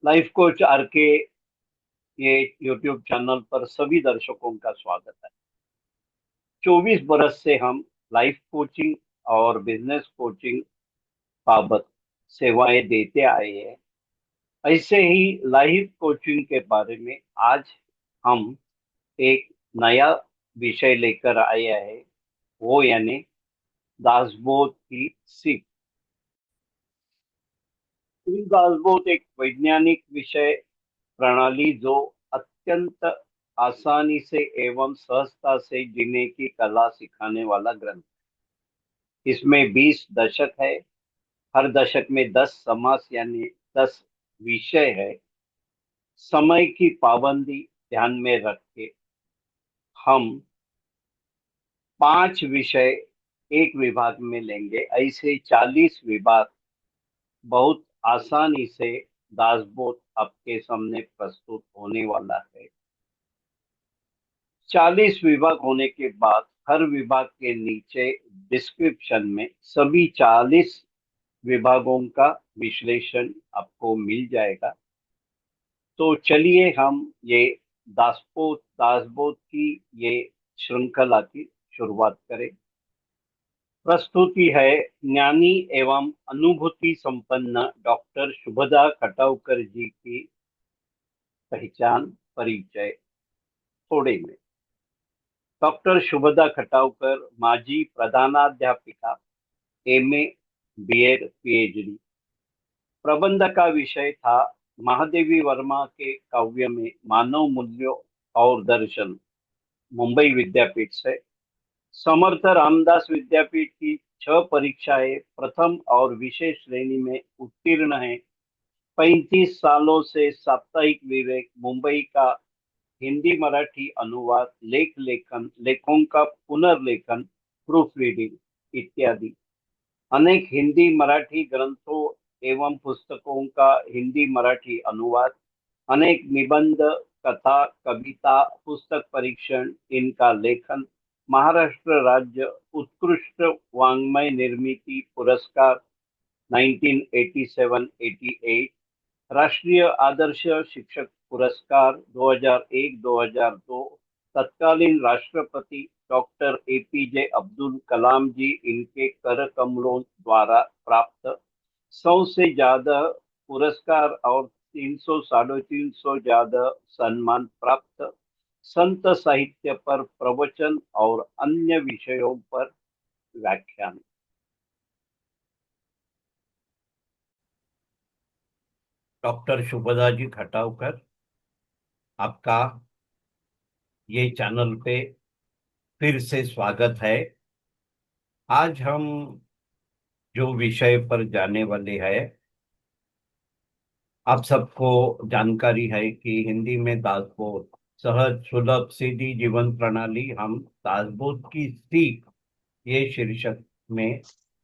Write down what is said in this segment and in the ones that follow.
Life coach are के ये YouTube channel पर सभी दर्शकों का स्वागत है। 24 बरस से हम लाइफ कोचिंग और बिजनेस कोचिंग बाबत सेवाएं देते आए हैं। ऐसे ही लाइफ कोचिंग के बारे में आज हम एक नया विषय लेकर आए हैं, वो यानी दासबोध की सीख। दासबोध एक वैज्ञानिक विषय प्रणाली जो अत्यंत आसानी से एवं सहजता से जीने की कला सिखाने वाला ग्रंथ। इसमें 20 दशक है। हर दशक में 10 समास यानी 10 विषय है। समय की पाबंदी ध्यान में रख के हम 5 विषय एक विभाग में लेंगे। ऐसे 40 विभाग बहुत आसानी से दासबोध आपके सामने प्रस्तुत होने वाला है। 40 विभाग होने के बाद हर विभाग के नीचे डिस्क्रिप्शन में सभी 40 विभागों का विश्लेषण आपको मिल जाएगा। तो चलिए हम ये दासबोध दासबोध की ये श्रृंखला की शुरुआत करें। प्रस्तुति है ज्ञानी एवं अनुभूति संपन्न डॉक्टर शुभदा खटावकर जी की पहचान परिचय थोड़े में। डॉक्टर शुभदा खटावकर माजी प्रधानाध्यापिका, एमए, बीएड, पीएचडी। प्रबंध का विषय था महादेवी वर्मा के काव्य में मानव मूल्यों और दर्शन, मुंबई विद्यापीठ से। समर्थ रामदास विद्यापीठ की 6 परीक्षाएं प्रथम और विशेष श्रेणी में उत्तीर्ण है। 35 सालों से साप्ताहिक विवेक, मुंबई का हिंदी मराठी अनुवाद, लेखों का पुनर्लेखन, प्रूफ रीडिंग इत्यादि। अनेक हिंदी मराठी ग्रंथों एवं पुस्तकों का हिंदी मराठी अनुवाद, अनेक निबंध, कथा, कविता, पुस्तक परीक्षण, इनका लेखन, महाराष्ट्र राज्य उत्कृष्ट वाङ्मय निर्मिती पुरस्कार 1987-88, राष्ट्रीय आदर्श शिक्षक पुरस्कार 2001-2002, तत्कालीन राष्ट्रपति डॉक्टर एपीजे अब्दुल कलाम जी इनके कर कमलों द्वारा प्राप्त 100 से ज्यादा पुरस्कार और 300 350 ज्यादा सम्मान प्राप्त, संत साहित्य पर प्रवचन और अन्य विषयों पर व्याख्यान। डॉक्टर शुभदा जी खटावकर, आपका ये चैनल पे फिर से स्वागत है। आज हम जो विषय पर जाने वाले हैं, आप सबको जानकारी है कि हिंदी में दासबोध सहज सुलभ सीधी जीवन प्रणाली, हम दासबोध की सीख ये शीर्षक में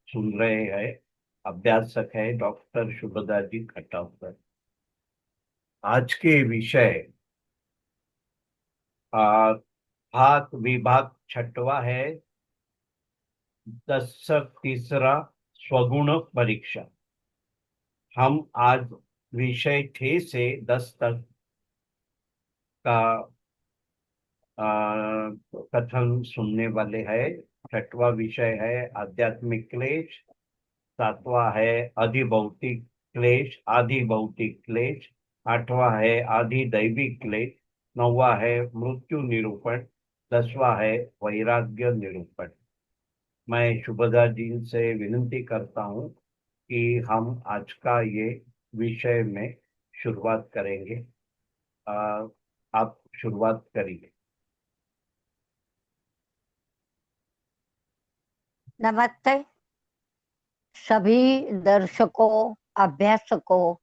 सुन रहे हैं। अभ्यासक है डॉक्टर शुभदा जी खटावकर। आज के विषय आ, भाग विभाग छठवा है, दशक तीसरा, स्वगुण परीक्षा। हम आज विषय 6 से 10 तक का कथन सुनने वाले हैं। छठवा विषय है आध्यात्मिक क्लेश, सातवां है अधिभौतिक क्लेश, आदि भौतिक क्लेश, आठवां है आदि दैविक क्लेश, नौवा है मृत्यु निरूपण, 10वां है वैराग्य निरूपण। मैं शुभदा जी से विनती करता हूँ कि हम आज का ये विषय में शुरुआत करेंगे। आप शुरुआत करिए। नमस्ते सभी दर्शकों, अभ्यासकों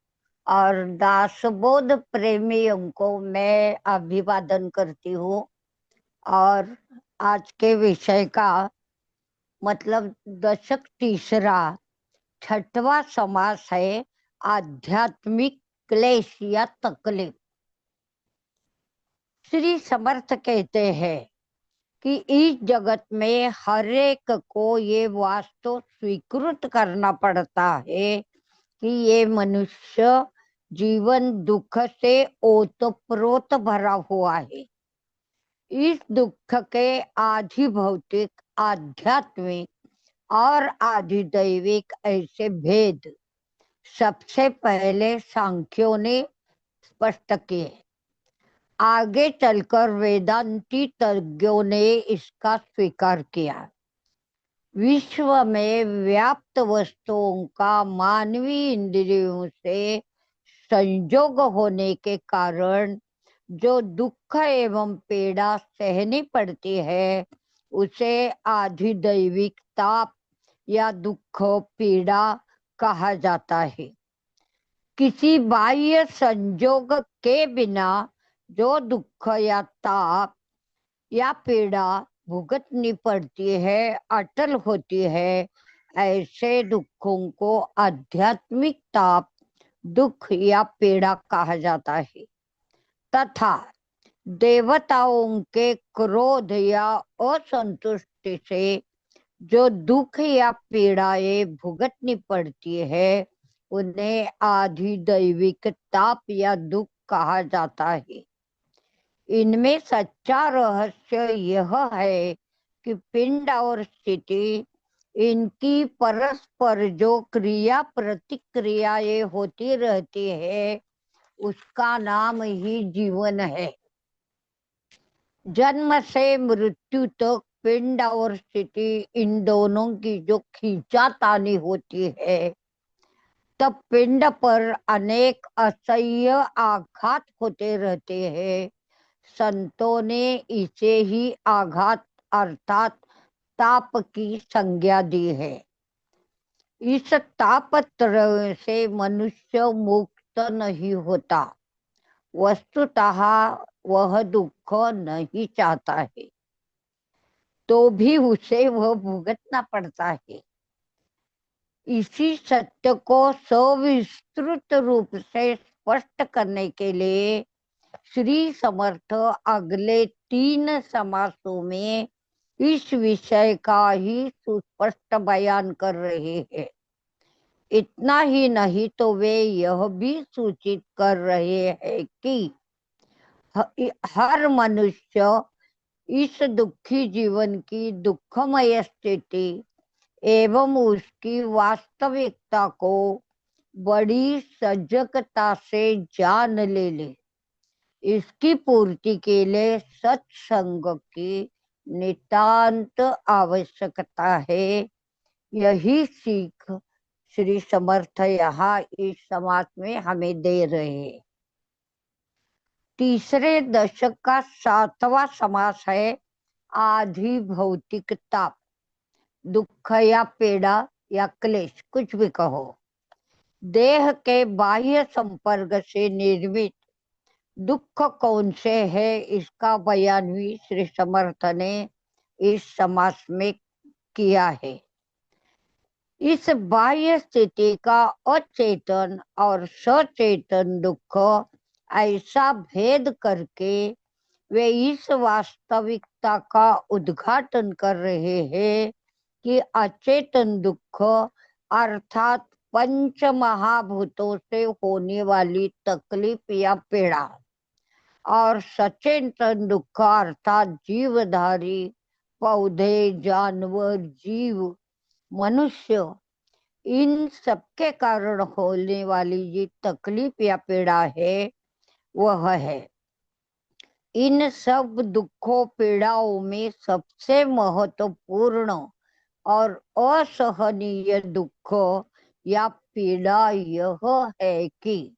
और दासबोध प्रेमियों को मैं अभिवादन करती हूँ। और आज के विषय का मतलब दशक तीसरा, छठवां समास है आध्यात्मिक क्लेश या तकलीफ। श्री समर्थ कहते हैं कि इस जगत में हर एक को ये वास्तव स्वीकृत करना पड़ता है कि ये मनुष्य जीवन दुख से ओतप्रोत भरा हुआ है। इस दुख के आधि भौतिक, आध्यात्मिक और आधि दैविक ऐसे भेद सबसे पहले सांख्यों ने स्पष्ट किए। आगे चलकर वेदांती तज्ञों ने इसका स्वीकार किया। विश्व में व्याप्त वस्तुओं का मानवीय इंद्रियों से संयोग होने के कारण जो दुख एवं पीड़ा सहनी पड़ती है उसे आधिदैविक ताप या दुख पीड़ा कहा जाता है। किसी बाह्य संयोग के बिना जो दुख या ताप या पीड़ा भुगतनी पड़ती है, अटल होती है, ऐसे दुखों को आध्यात्मिक ताप, दुख या पीड़ा कहा जाता है। तथा देवताओं के क्रोध या असंतुष्टि से जो दुख या पीड़ाएं भुगतनी पड़ती है उन्हें आधिदैविक ताप या दुख कहा जाता है। इनमें सच्चा रहस्य यह है कि पिंड और स्थिति, इनकी परस्पर जो क्रिया प्रतिक्रियाएं होती रहती है उसका नाम ही जीवन है। जन्म से मृत्यु तक पिंड और स्थिति, इन दोनों की जो खींचातानी होती है तब पिंड पर अनेक असह्य आघात होते रहते हैं। संतों ने इसे ही आघात अर्थात ताप की संज्ञा दी है। इस तापत्रय से मनुष्य मुक्त नहीं होता। वस्तुतः वह दुख नहीं चाहता है, तो भी उसे वह भुगतना पड़ता है। इसी सत्य को सविस्तृत रूप से स्पष्ट करने के लिए श्री समर्थ अगले 3 समासों में इस विषय का ही सुस्पष्ट बयान कर रहे हैं। इतना ही नहीं तो वे यह भी सूचित कर रहे हैं कि हर मनुष्य इस दुखी जीवन की दुखमय स्थिति एवं उसकी वास्तविकता को बड़ी सजगता से जान ले। इसकी पूर्ति के लिए सत्संग की नितांत आवश्यकता है। यही सीख श्री समर्थ यहाँ इस समाज में हमें दे रहे हैं। तीसरे दशक का 7वां समास है आधि भौतिक ताप, दुख या पीड़ा या क्लेश, कुछ भी कहो। देह के बाह्य संपर्क से निर्मित दुख कौन से है, इसका बयान भी श्री समर्थ ने इस समास में किया है। इस बाह्य स्थिति का अचेतन और सचेतन दुख ऐसा भेद करके वे इस वास्तविकता का उद्घाटन कर रहे हैं कि अचेतन दुख अर्थात पंच महाभूतों से होने वाली तकलीफ या पीड़ा और सचेतन दुख अर्थात जीवधारी पौधे, जानवर, जीव, मनुष्य, इन सबके कारण होने वाली ये तकलीफ या पीड़ा है वह है। इन सब दुखों पीड़ाओं में सबसे महत्वपूर्ण और असहनीय दुख या पीड़ा यह है कि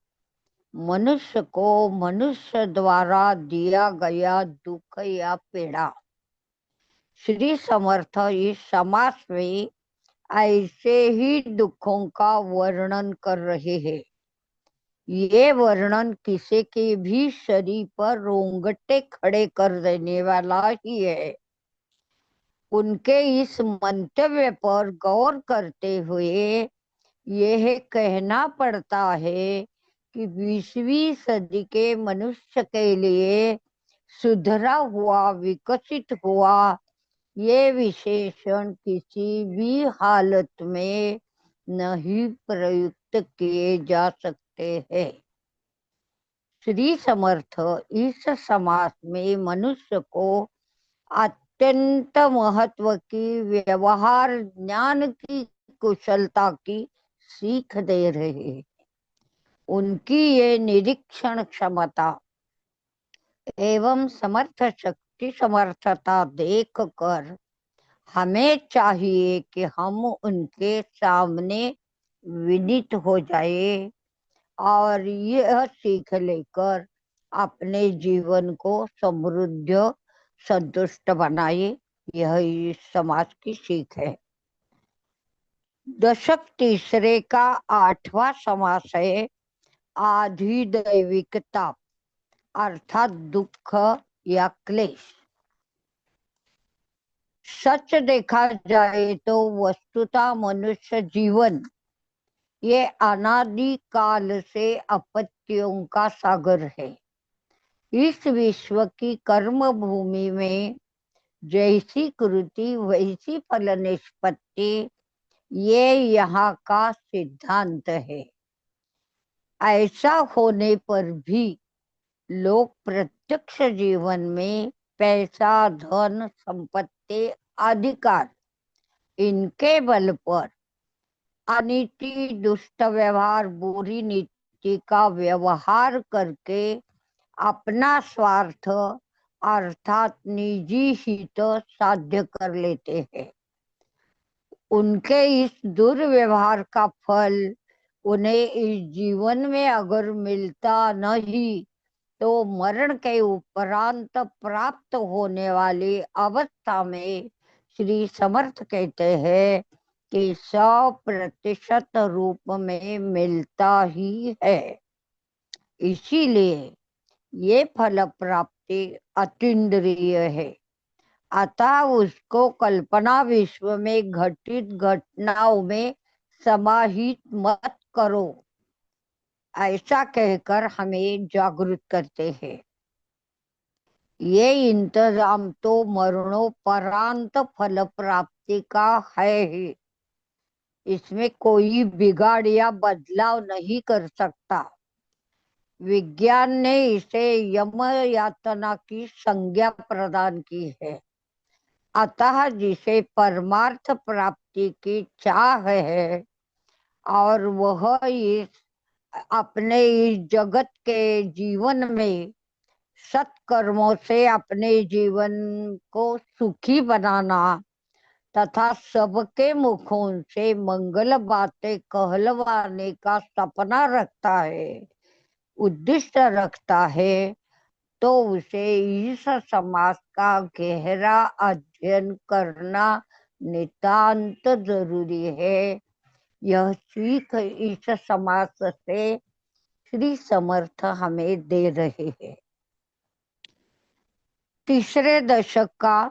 मनुष्य को मनुष्य द्वारा दिया गया दुख या पीड़ा। श्री समर्थ इस समास में ऐसे ही दुखों का वर्णन कर रहे हैं। ये वर्णन किसी के भी शरीर पर रोंगटे खड़े कर देने वाला ही है। उनके इस मंतव्य पर गौर करते हुए यह कहना पड़ता है कि 20वीं सदी के मनुष्य के लिए सुधरा हुआ, विकसित हुआ ये विशेषण किसी भी हालत में नहीं प्रयुक्त किए जा सकते हैं। श्री समर्थ इस समास में मनुष्य को अत्यंत महत्व की व्यवहार ज्ञान की कुशलता की सीख दे रहे हैं। उनकी ये निरीक्षण क्षमता एवं समर्थ शक्ति समर्थता देख कर हमें चाहिए कि हम उनके सामने विनीत हो जाए और यह सीख लेकर अपने जीवन को समृद्ध संतुष्ट बनाए। यह इस समाज की सीख है। दशक तीसरे का 8वां समास है आधिदैविकता अर्थात दुख या क्लेश। सच देखा जाए तो वस्तुतः मनुष्य जीवन ये अनादि काल से आपत्तियों का सागर है। इस विश्व की कर्म भूमि में जैसी कृति वैसी फल निष्पत्ति, ये यहाँ का सिद्धांत है। ऐसा होने पर भी लोग प्रत्यक्ष जीवन में पैसा, धन, संपत्ति, अधिकार इनके बल पर अनीति, दुष्ट व्यवहार, बुरी नीति का व्यवहार करके अपना स्वार्थ अर्थात निजी हित साध्य कर लेते हैं। उनके इस दुर्व्यवहार का फल उन्हें इस जीवन में अगर मिलता नहीं तो मरण के उपरांत प्राप्त होने वाली अवस्था में श्री समर्थ कहते हैं कि 100% रूप में मिलता ही है। इसीलिए ये फल प्राप्ति अतीन्द्रिय है। अतः उसको कल्पना विश्व में घटित घटनाओं में समाहित मत करो, ऐसा कहकर हमें जागरूक करते हैं। ये इंतजाम तो मरणोपरांत फल प्राप्ति का है ही, इसमें कोई बिगाड़ या बदलाव नहीं कर सकता। विज्ञान ने इसे यम यातना की संज्ञा प्रदान की है। अतः जिसे परमार्थ प्राप्ति की चाह है और वह इस अपने इस जगत के जीवन में सत्कर्मों से अपने जीवन को सुखी बनाना तथा सबके मुखों से मंगल बातें कहलवाने का सपना रखता है, उद्देश्य रखता है, तो उसे इस समाज का गहरा अध्ययन करना नितांत जरूरी है। यह सीख इस समाज से श्री समर्थ हमें दे रहे हैं। तीसरे दशक का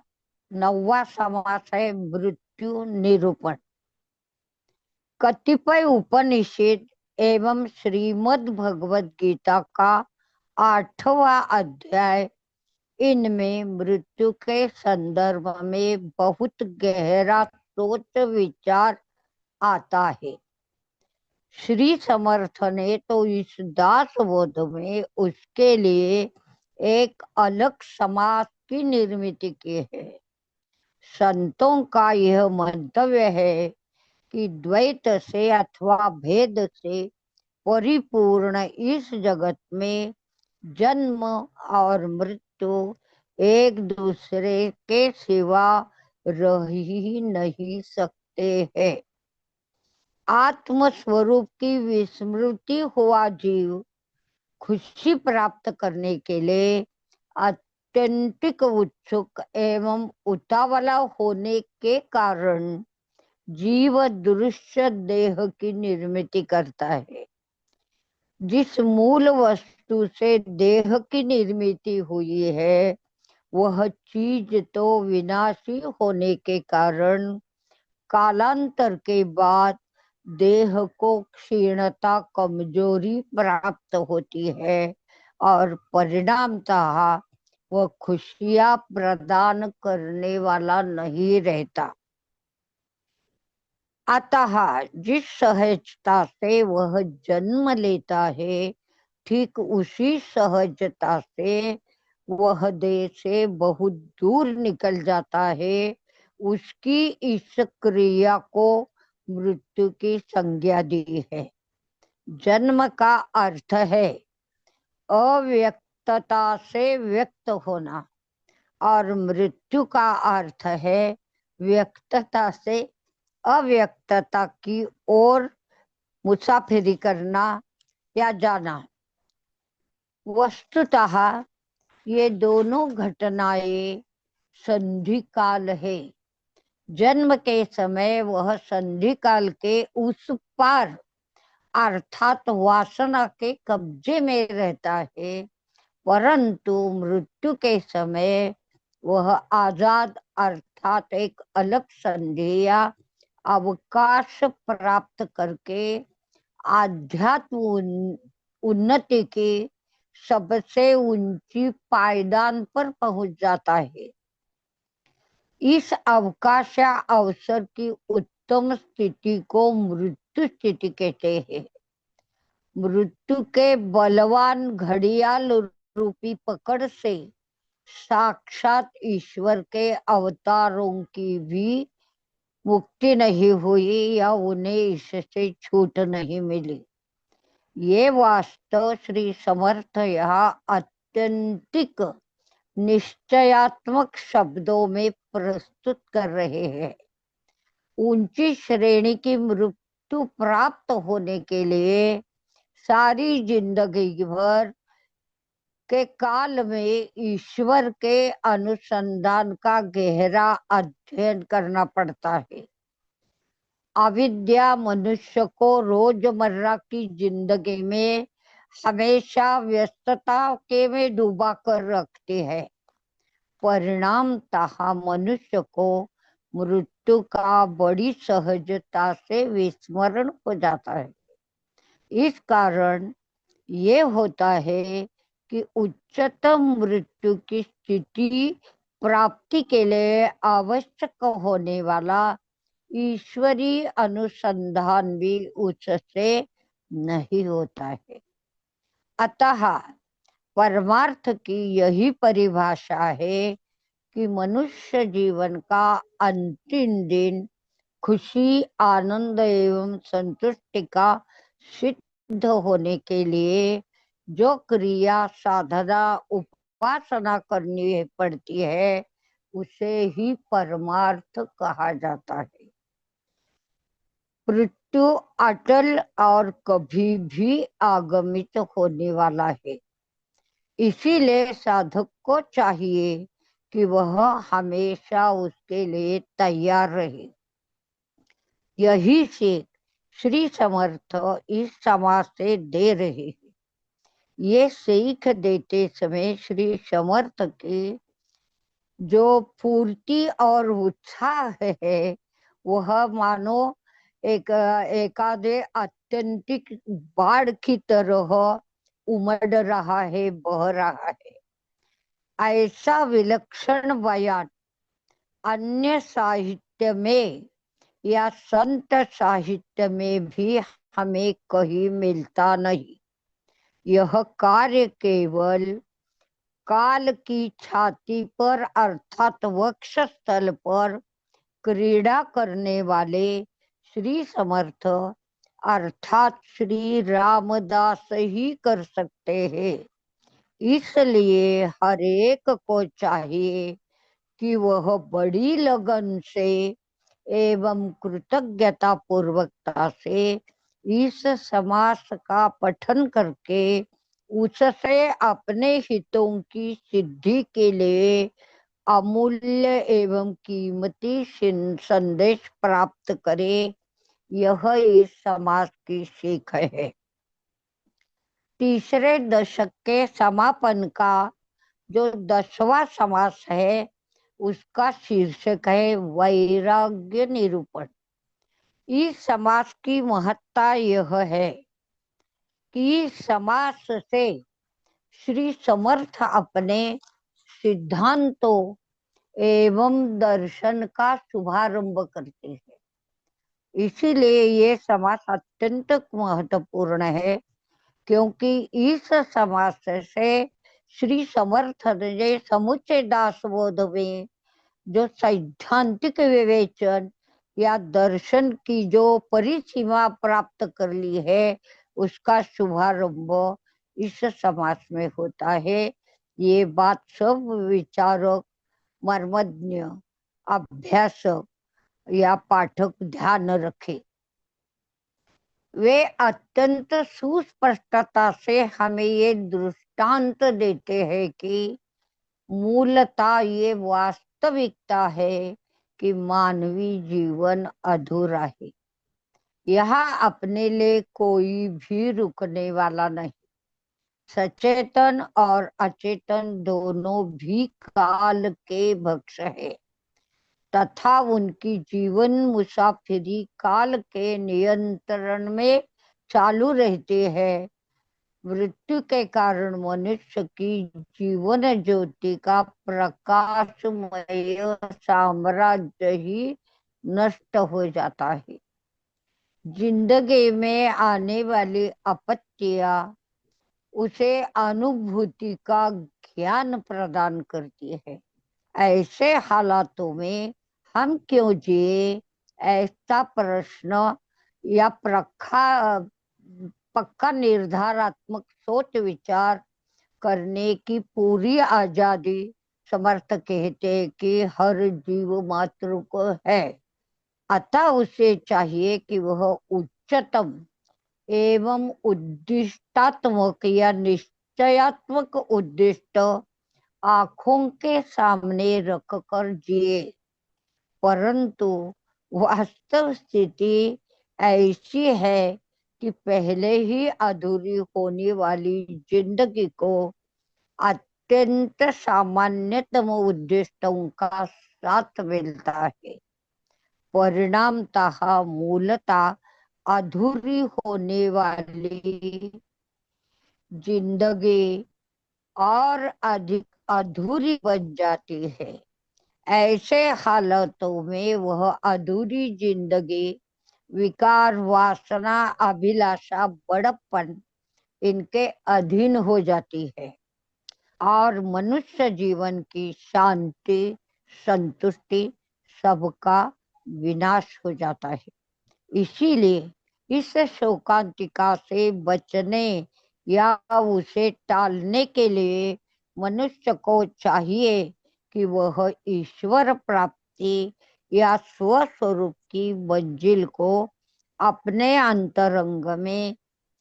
9वां समास है मृत्यु निरूपण। कतिपय उपनिषद एवं श्रीमद् भगवद गीता का 8वां अध्याय, इनमें मृत्यु के संदर्भ में बहुत गहरा सोच विचार आता है। श्री समर्थ ने तो इस दासबोध में उसके लिए एक अलग समाज की निर्मित की है। संतों का यह मंतव्य है कि द्वैत से अथवा भेद से परिपूर्ण इस जगत में जन्म और मृत्यु एक दूसरे के सिवा रह ही नहीं सकते हैं। आत्म स्वरूप की विस्मृति हुआ जीव खुशी प्राप्त करने के लिए अत्यंतिक उत्सुक एवं उतावला होने के कारण जीव दृश्य देह की निर्मित करता है। जिस मूल वस्तु से देह की निर्मित हुई है वह चीज तो विनाशी होने के कारण कालांतर के बाद देह को क्षीणता, कमजोरी प्राप्त होती है और परिणामतः वह खुशियां प्रदान करने वाला नहीं रहता। अतः जिस सहजता से वह जन्म लेता है ठीक उसी सहजता से वह देह से बहुत दूर निकल जाता है, उसकी इस क्रिया को मृत्यु की संज्ञा दी है। जन्म का अर्थ है अव्यक्तता से व्यक्त होना और मृत्यु का अर्थ है व्यक्तता से अव्यक्तता की ओर मुसाफिरी करना या जाना। वस्तुतः ये दोनों घटनाएं संधि काल है। जन्म के समय वह संधि काल के उस पार अर्थात वासना के कब्जे में रहता है, परंतु मृत्यु के समय वह आजाद अर्थात एक अलग संधि या अवकाश प्राप्त करके आध्यात्म उन्नति की सबसे ऊंची पायदान पर पहुंच जाता है। इस अवकाश या अवसर की उत्तम स्थिति को मृत्यु स्थिति कहते हैं। मृत्यु के बलवान घड़ियाल रूपी पकड़ से साक्षात ईश्वर के अवतारों की भी मुक्ति नहीं हुई या उन्हें इससे छूट नहीं मिली। ये वास्तव श्री समर्थ यहाँ अत्यंतिक निश्चयात्मक शब्दों में प्रस्तुत कर रहे हैं। ऊंची श्रेणी की मृत्यु प्राप्त होने के लिए सारी जिंदगी भर के काल में ईश्वर के अनुसंधान का गहरा अध्ययन करना पड़ता है। अविद्या मनुष्य को रोजमर्रा की जिंदगी में हमेशा व्यस्तता के में डूबा कर रखती है। परिणामतः मनुष्य को मृत्यु का बड़ी सहजता से विस्मरण हो जाता है। इस कारण ये होता है कि उच्चतम मृत्यु की स्थिति प्राप्ति के लिए आवश्यक होने वाला ईश्वरीय अनुसंधान भी उससे नहीं होता है। अतः परमार्थ की यही परिभाषा है कि मनुष्य जीवन का अंतिम दिन खुशी, आनंद एवं संतुष्टि का सिद्ध होने के लिए जो क्रिया, साधना, उपासना करनी पड़ती है उसे ही परमार्थ कहा जाता है। मृत्यु अटल और कभी भी आगमित होने वाला है। इसीलिए साधक को चाहिए कि वह हमेशा उसके लिए तैयार रहे। यही सीख श्री समर्थ इस समाज से दे रहे हैं। ये सीख देते समय श्री समर्थ की जो फूर्ति और उत्साह है वह मानो एकादे अत्यंतिक बाढ़ की तरह उमड़ रहा है, बह रहा है। ऐसा विलक्षण बयान अन्य साहित्य में या संत साहित्य में भी हमें कहीं मिलता नहीं। यह कार्य केवल काल की छाती पर अर्थात वक्षस्थल पर क्रीड़ा करने वाले श्री समर्थ अर्थात श्री रामदास ही कर सकते हैं। इसलिए हर एक को चाहिए कि वह बड़ी लगन से एवं कृतज्ञता पूर्वकता से इस समास का पठन करके उससे अपने हितों की सिद्धि के लिए अमूल्य एवं कीमती संदेश प्राप्त करे। यह इस समास की सीख है। तीसरे दशक के समापन का जो 10वां समास है उसका शीर्षक है वैराग्य निरूपण। इस समास की महत्ता यह है कि समास से श्री समर्थ अपने सिद्धांतों एवं दर्शन का शुभारंभ करते हैं। इसीलिए ये समास अत्यंत महत्वपूर्ण है क्योंकि इस समास से श्री समर्थ ने समुच्चय दासबोध में जो सैद्धांतिक विवेचन या दर्शन की जो परिसीमा प्राप्त कर ली है, उसका शुभारंभ इस समास में होता है। ये बात सब विचारक, मर्मज्ञ, अभ्यासक या पाठक ध्यान रखे। वे अत्यंत सुस्पष्टता से हमें ये दृष्टांत देते हैं कि मूलतः ये वास्तविकता है कि मानवीय जीवन अधूरा है। यहाँ अपने लिए कोई भी रुकने वाला नहीं। सचेतन और अचेतन दोनों भी काल के भक्ष है तथा उनकी जीवन मुसाफिरी काल के नियंत्रण में चालू रहती है। मृत्यु के कारण मनुष्य की जीवन ज्योति का प्रकाशमय साम्राज्य ही नष्ट हो जाता है। जिंदगी में आने वाली आपत्तियां उसे अनुभूति का ज्ञान प्रदान करती है। ऐसे हालातों में हम क्यों जिए, ऐसा प्रश्न या पक्का निर्धारात्मक सोच विचार करने की पूरी आजादी समर्थ कहते हैं कि हर जीव मात्र को है। अतः उसे चाहिए कि वह उच्चतम एवं उद्दिष्टात्मक या निश्चयात्मक उद्दिष्ट आंखों के सामने रखकर जिए। परंतु वास्तव स्थिति ऐसी है कि पहले ही अधूरी होने वाली जिंदगी को अत्यंत सामान्यतम उद्दिष्टों का साथ मिलता है। परिणामतः मूलतः अधूरी होने वाली जिंदगी और अधिक अधूरी बन जाती है। ऐसे हालातों में वह अधूरी जिंदगी विकार, वासना, अभिलाषा, बड़प्पन इनके अधीन हो जाती है और मनुष्य जीवन की शांति, संतुष्टि सबका विनाश हो जाता है। इसीलिए इस शोकांतिका से बचने या उसे टालने के लिए मनुष्य को चाहिए कि वह ईश्वर प्राप्ति या स्वस्वरूप की मंजिल को अपने अंतरंग में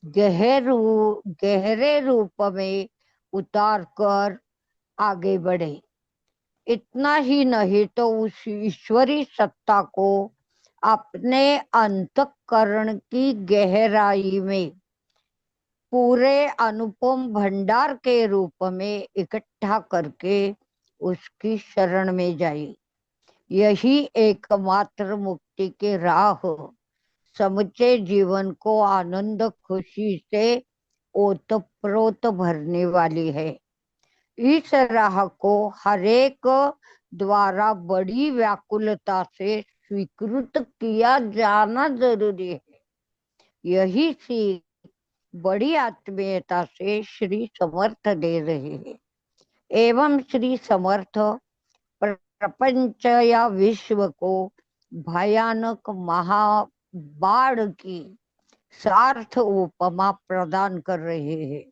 गहरे रूप में उतार कर आगे बढ़े। इतना ही नहीं तो उस ईश्वरी सत्ता को अपने अंतःकरण की गहराई में पूरे अनुपम भंडार के रूप में इकट्ठा करके उसकी शरण में जाए। यही एकमात्र मुक्ति की राह हो। समुचे जीवन को आनंद खुशी से ओतप्रोत भरने वाली है। इस राह को हरेक द्वारा बड़ी व्याकुलता से स्वीकृत किया जाना जरूरी है। यही सीख बड़ी आत्मीयता से श्री समर्थ दे रहे हैं। एवं श्री समर्थ प्रपंच या विश्व को भयानक महाबाढ़ की सार्थ उपमा प्रदान कर रहे हैं।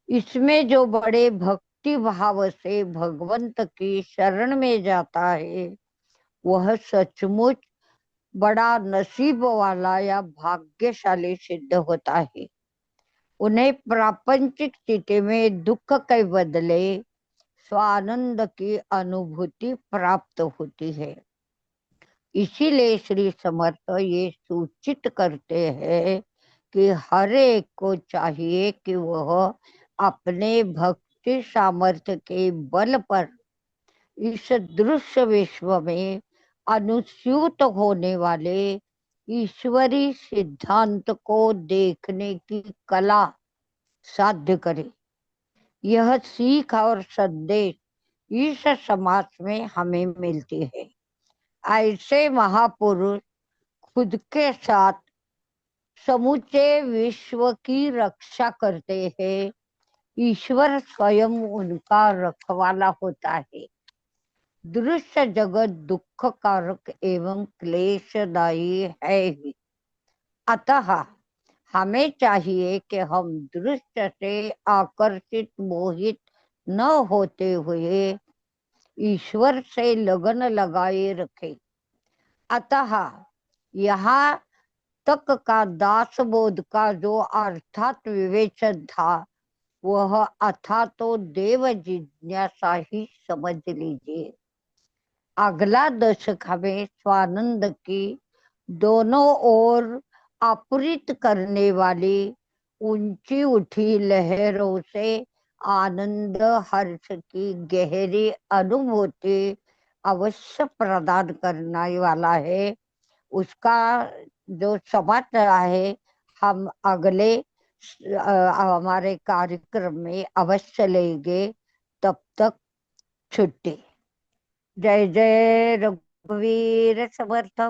इसमें जो बड़े भक्ति भाव से भगवंत की शरण में जाता है, वह सचमुच बड़ा नसीब वाला या भाग्यशाली सिद्ध होता है। उन्हें प्रापंचिक स्थिति में दुख के बदले स्वानंद की अनुभूति प्राप्त होती है। इसीलिए श्री समर्थ ये सूचित करते हैं कि हर एक को चाहिए कि वह अपने भक्ति सामर्थ्य के बल पर इस दृश्य विश्व में अनुस्यूत होने वाले ईश्वरी सिद्धांत को देखने की कला साध्य करे। यह सीख और संदेश इस समाज में हमें मिलती है। ऐसे महापुरुष खुद के साथ समूचे विश्व की रक्षा करते हैं। ईश्वर स्वयं उनका रखवाला होता है। दृश्य जगत दुख कारक एवं क्लेशदायी है ही। अतः हमें चाहिए कि हम दृश्य से आकर्षित मोहित न होते हुए ईश्वर से लगन लगाए रखें। अतः यहाँ तक का दासबोध का जो अर्थात विवेचन था वह अथा तो देव जिज्ञासा ही समझ लीजिए। अगला दशक हमें स्वानंद की दोनों ओर आपूरित करने वाली ऊंची उठी लहरों से आनंद हर्ष की गहरी अनुभूति अवश्य प्रदान करने वाला है। उसका जो समाचार है हम अगले हमारे कार्यक्रम में अवश्य लेंगे। तब तक छुट्टी। जय जय रघुवीर समर्थ।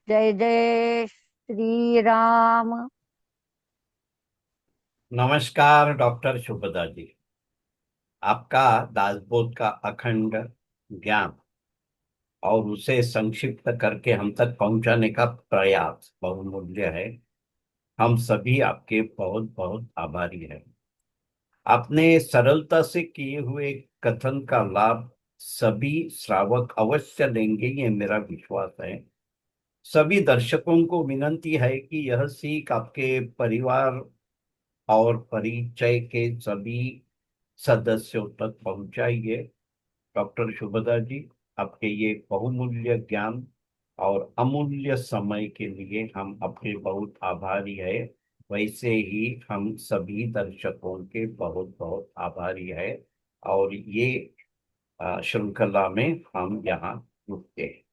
जय जय श्री राम। नमस्कार डॉक्टर शुभदा जी। आपका दासबोध का अखंड ज्ञान और उसे संक्षिप्त करके हम तक पहुंचाने का प्रयास बहुमूल्य है। हम सभी आपके बहुत बहुत आभारी हैं। आपने सरलता से किए हुए कथन का लाभ सभी श्रावक अवश्य लेंगे, ये मेरा विश्वास है। सभी दर्शकों को विनंती है कि यह सीख आपके परिवार और परिचय के सभी सदस्यों तक पहुंचाइए। डॉक्टर शुभदा जी, आपके ये बहुमूल्य ज्ञान और अमूल्य समय के लिए हम आपके बहुत आभारी है। वैसे ही हम सभी दर्शकों के बहुत बहुत आभारी है। और ये श्रृंखला में हम यहाँ रुकते हैं।